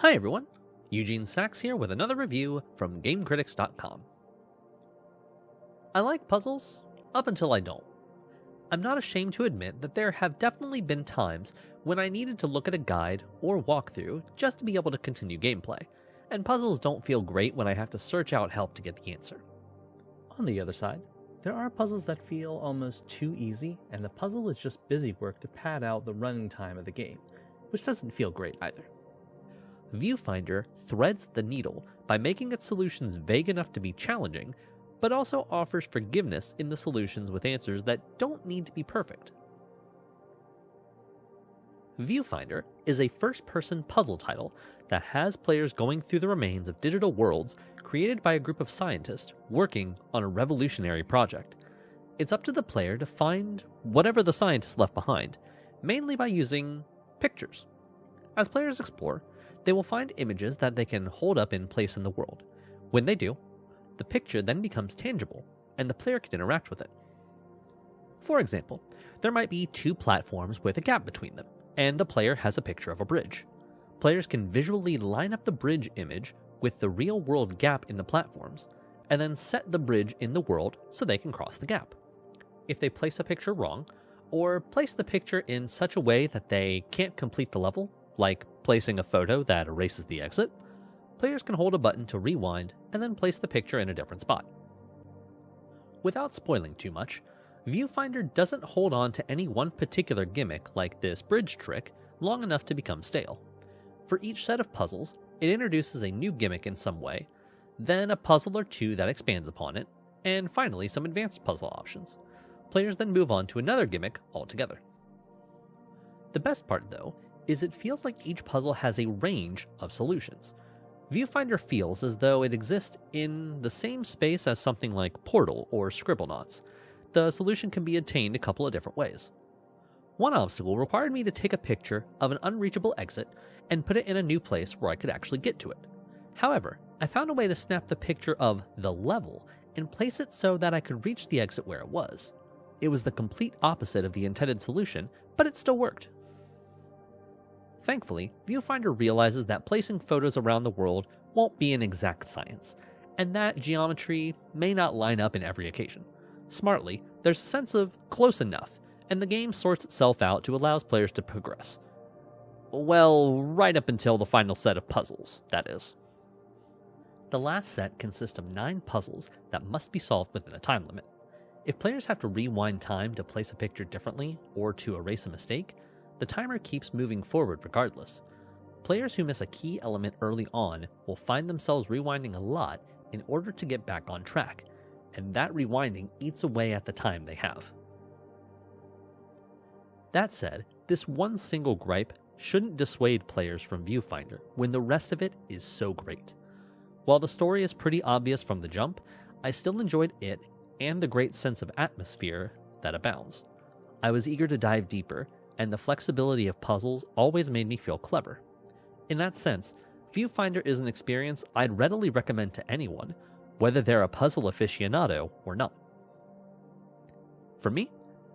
Hi everyone, Eugene Sachs here with another review from GameCritics.com. I like puzzles, up until I don't. I'm not ashamed to admit that there have definitely been times when I needed to look at a guide or walkthrough just to be able to continue gameplay, and puzzles don't feel great when I have to search out help to get the answer. On the other side, there are puzzles that feel almost too easy, and the puzzle is just busy work to pad out the running time of the game, which doesn't feel great either. Viewfinder threads the needle by making its solutions vague enough to be challenging, but also offers forgiveness in the solutions with answers that don't need to be perfect. Viewfinder is a first-person puzzle title that has players going through the remains of digital worlds created by a group of scientists working on a revolutionary project. It's up to the player to find whatever the scientists left behind, mainly by using pictures. As players explore, they will find images that they can hold up in place in the world. When they do, the picture then becomes tangible, and the player can interact with it. For example, there might be two platforms with a gap between them, and the player has a picture of a bridge. Players can visually line up the bridge image with the real-world gap in the platforms, and then set the bridge in the world so they can cross the gap. If they place a picture wrong, or place the picture in such a way that they can't complete the level, like placing a photo that erases the exit, players can hold a button to rewind and then place the picture in a different spot. Without spoiling too much, Viewfinder doesn't hold on to any one particular gimmick like this bridge trick long enough to become stale. For each set of puzzles, it introduces a new gimmick in some way, then a puzzle or two that expands upon it, and finally some advanced puzzle options. Players then move on to another gimmick altogether. The best part, though, is it feels like each puzzle has a range of solutions. Viewfinder feels as though it exists in the same space as something like Portal or Scribblenauts. The solution can be attained a couple of different ways. One obstacle required me to take a picture of an unreachable exit and put it in a new place where I could actually get to it. However, I found a way to snap the picture of the level and place it so that I could reach the exit where it was. It was the complete opposite of the intended solution, but it still worked. Thankfully, Viewfinder realizes that placing photos around the world won't be an exact science, and that geometry may not line up in every occasion. Smartly, there's a sense of close enough, and the game sorts itself out to allow players to progress. Well, right up until the final set of puzzles, that is. The last set consists of 9 puzzles that must be solved within a time limit. If players have to rewind time to place a picture differently or to erase a mistake, the timer keeps moving forward regardless. Players who miss a key element early on will find themselves rewinding a lot in order to get back on track, and that rewinding eats away at the time they have. That said, this one single gripe shouldn't dissuade players from Viewfinder when the rest of it is so great. While the story is pretty obvious from the jump, I still enjoyed it and the great sense of atmosphere that abounds. I was eager to dive deeper, and the flexibility of puzzles always made me feel clever. In that sense, Viewfinder is an experience I'd readily recommend to anyone, whether they're a puzzle aficionado or not. For me,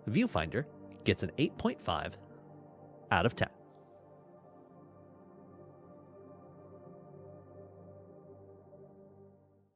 Viewfinder gets an 8.5 out of 10.